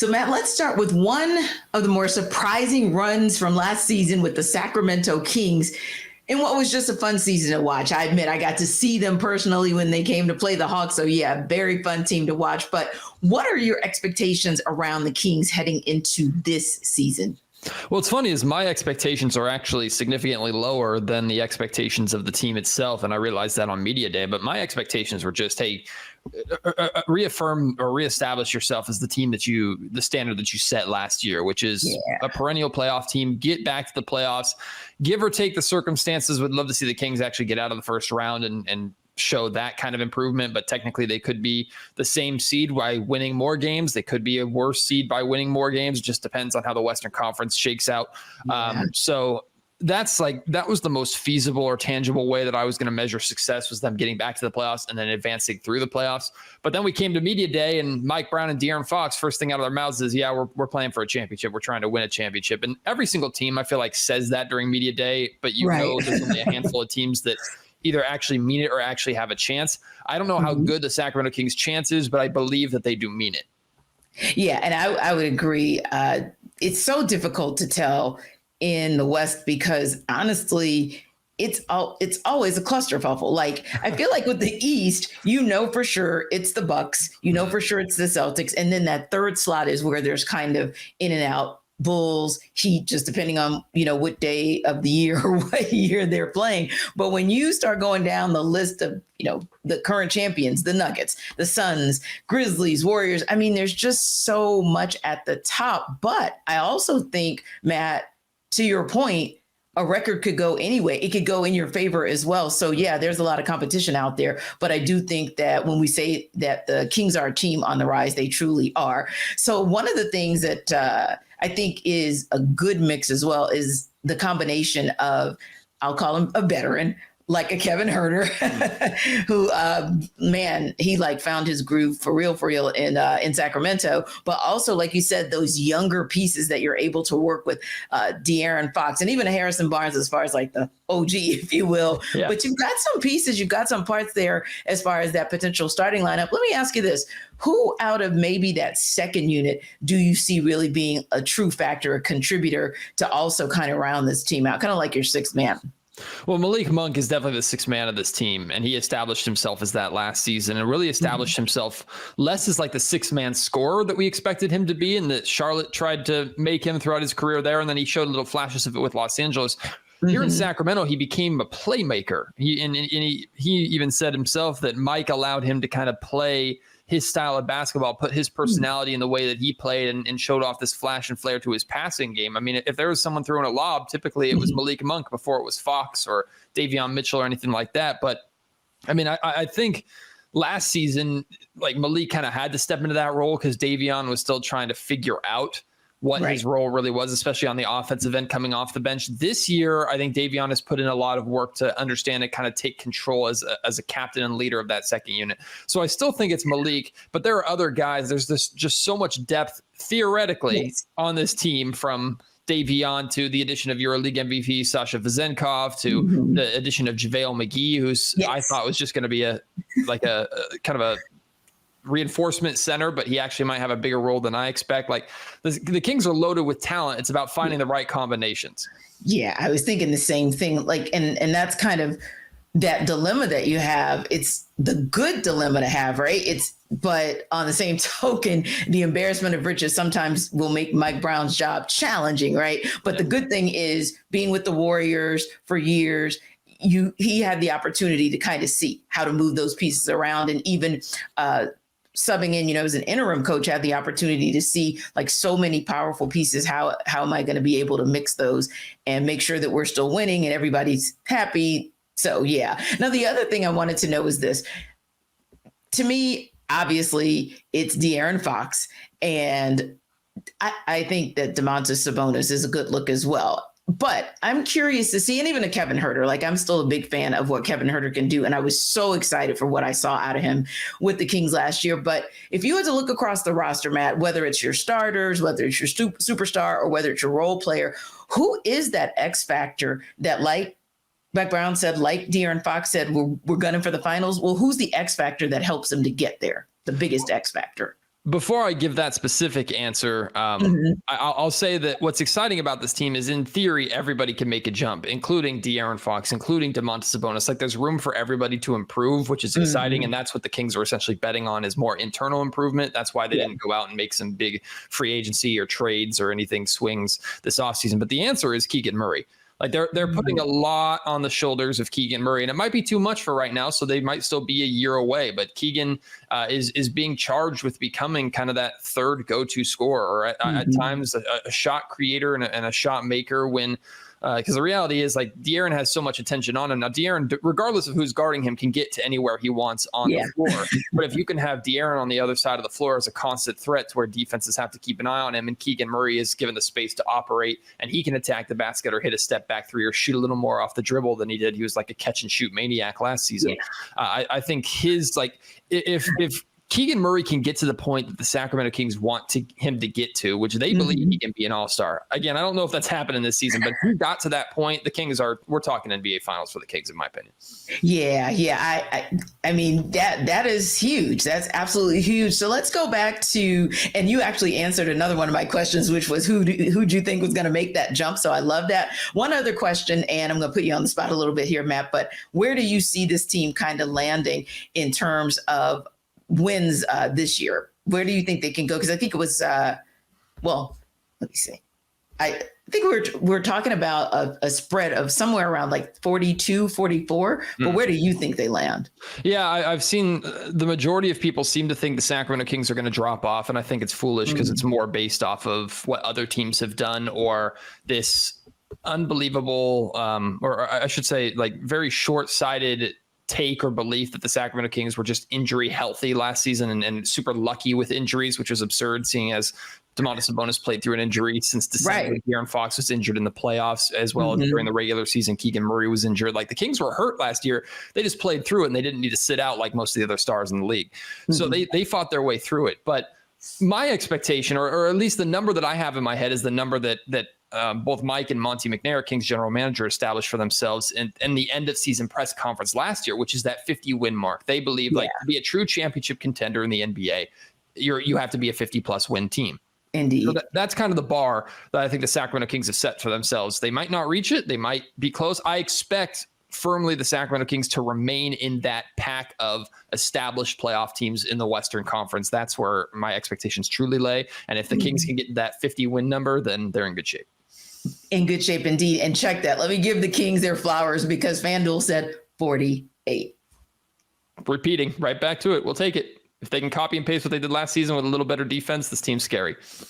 So, Matt, let's start with one of the more surprising runs from last season with the Sacramento Kings in what was just a fun season to watch. I admit I got to see them personally when they came to play the Hawks. So, yeah, very fun team to watch. But what are your expectations around the Kings heading into this season? Well, what's funny is my expectations are actually significantly lower than the expectations of the team itself. And I realized that on media day, but my expectations were just, hey, reaffirm or reestablish yourself as the team the standard that you set last year, which is a perennial playoff team. Get back to the playoffs, give or take the circumstances. Would love to see the Kings actually get out of the first round and show that kind of improvement, but technically they could be the same seed by winning more games. They could be a worse seed by winning more games. It just depends on how the Western Conference shakes out. So that was the most feasible or tangible way that I was going to measure success, was them getting back to the playoffs and then advancing through the playoffs. But then we came to media day and Mike Brown and De'Aaron Fox, first thing out of their mouths is, we're playing for a championship. We're trying to win a championship. And every single team, I feel like, says that during media day, but know there's only a handful of teams that either actually mean it or actually have a chance. I don't know how good the Sacramento Kings chance is, but I believe that they do mean it. Yeah, and I would agree. It's so difficult to tell in the West because honestly, it's always a clusterfuffle. Like, I feel like with the East, for sure it's the Bucks, for sure it's the Celtics, and then that third slot is where there's kind of in and out. Bulls, Heat, just depending on, what day of the year or what year they're playing. But when you start going down the list of, the current champions, the Nuggets, the Suns, Grizzlies, Warriors, I mean, there's just so much at the top. But I also think, Matt, to your point, a record could go anyway. It could go in your favor as well. So, yeah, there's a lot of competition out there. But I do think that when we say that the Kings are a team on the rise, they truly are. So one of the things that I think is a good mix as well is the combination of, I'll call him a veteran, like a Kevin Huerter, who, he found his groove for real in Sacramento. But also, like you said, those younger pieces that you're able to work with, De'Aaron Fox and even a Harrison Barnes, as far as like the OG, if you will. Yeah. But you've got some pieces, you've got some parts there as far as that potential starting lineup. Let me ask you this. Who out of maybe that second unit do you see really being a true factor, a contributor to also kind of round this team out, kind of like your sixth man? Well, Malik Monk is definitely the sixth man of this team, and he established himself as that last season and really established himself less as like the six-man scorer that we expected him to be, and that Charlotte tried to make him throughout his career there, and then he showed little flashes of it with Los Angeles. Here in Sacramento, he became a playmaker. He even said himself that Mike allowed him to kind of play his style of basketball, put his personality in the way that he played, and showed off this flash and flare to his passing game. I mean, if there was someone throwing a lob, typically it was Malik Monk before it was Fox or Davion Mitchell or anything like that. But I mean, I think last season, like, Malik kind of had to step into that role because Davion was still trying to figure out what his role really was, especially on the offensive end coming off the bench. This year, I think Davion has put in a lot of work to understand and kind of take control as a captain and leader of that second unit. So I still think it's Malik, but there are other guys. There's just so much depth theoretically on this team, from Davion to the addition of EuroLeague MVP Sasha Vezenkov to the addition of JaVale McGee, who's I thought was just going to be a kind of a reinforcement center, but he actually might have a bigger role than I expect. Like, the Kings are loaded with talent. It's about finding the right combinations. Yeah, I was thinking the same thing. Like, and that's kind of that dilemma that you have. It's the good dilemma to have, right? But on the same token, the embarrassment of riches sometimes will make Mike Brown's job challenging, right? But the good thing is, being with the Warriors for years, he had the opportunity to kind of see how to move those pieces around, and even subbing in, as an interim coach, had the opportunity to see like so many powerful pieces. How am I going to be able to mix those and make sure that we're still winning and everybody's happy? So, yeah. Now, the other thing I wanted to know is this. To me, obviously, it's De'Aaron Fox, and I think that Domantas Sabonis is a good look as well. But I'm curious to see, and even a Kevin Huerter, like, I'm still a big fan of what Kevin Huerter can do. And I was so excited for what I saw out of him with the Kings last year. But if you had to look across the roster, Matt, whether it's your starters, whether it's your superstar, or whether it's your role player, who is that X factor that, like Mike Brown said, like De'Aaron Fox said, we're gunning for the finals? Well, who's the X factor that helps them to get there? The biggest X factor? Before I give that specific answer, I'll say that what's exciting about this team is, in theory, everybody can make a jump, including De'Aaron Fox, including Domantas Sabonis. Like, there's room for everybody to improve, which is exciting, and that's what the Kings are essentially betting on, is more internal improvement. That's why they didn't go out and make some big free agency or trades or anything swings this offseason. But the answer is Keegan Murray. Like, they're putting a lot on the shoulders of Keegan Murray, and it might be too much for right now, so they might still be a year away. But Keegan is being charged with becoming kind of that third go-to scorer, or at times a shot creator and a shot maker when because the reality is, like, De'Aaron has so much attention on him. Now, De'Aaron, regardless of who's guarding him, can get to anywhere he wants on the floor. But if you can have De'Aaron on the other side of the floor as a constant threat to where defenses have to keep an eye on him, and Keegan Murray is given the space to operate, and he can attack the basket or hit a step back three or shoot a little more off the dribble than he did. He was like a catch and shoot maniac last season. I think his, like, if Keegan Murray can get to the point that the Sacramento Kings want him to get to, which they believe he can be an all-star. Again, I don't know if that's happening this season, but if he got to that point, the Kings we're talking NBA Finals for the Kings, in my opinion. Yeah. I mean, that is huge. That's absolutely huge. So let's go back to, and you actually answered another one of my questions, which was who do you think was going to make that jump? So I love that. One other question, and I'm going to put you on the spot a little bit here, Matt, but where do you see this team kind of landing in terms of wins this year? Where do you think they can go? Because I think it was, let me see. I think we're talking about a spread of somewhere around like 42, 44. But where do you think they land? Yeah, I've seen the majority of people seem to think the Sacramento Kings are going to drop off. And I think it's foolish because it's more based off of what other teams have done, or this unbelievable, or I should say, like, very short-sighted take or belief that the Sacramento Kings were just injury healthy last season and super lucky with injuries, which was absurd, seeing as Domantas Sabonis played through an injury since December. Right. De'Aaron Fox was injured in the playoffs, as well as during the regular season. Keegan Murray was injured. Like, the Kings were hurt last year. They just played through it, and they didn't need to sit out like most of the other stars in the league. So they fought their way through it. But my expectation, or at least the number that I have in my head, is the number that both Mike and Monty McNair, Kings general manager, established for themselves in the end of season press conference last year, which is that 50 win mark. They believe, like, to be a true championship contender in the NBA, you have to be a 50 plus win team. Indeed. So that's kind of the bar that I think the Sacramento Kings have set for themselves. They might not reach it. They might be close. I expect firmly the Sacramento Kings to remain in that pack of established playoff teams in the Western Conference. That's where my expectations truly lay. And if the Kings can get that 50 win number, then they're in good shape. In good shape indeed. And check that. Let me give the Kings their flowers, because FanDuel said 48. Repeating, right back to it. We'll take it. If they can copy and paste what they did last season with a little better defense, this team's scary.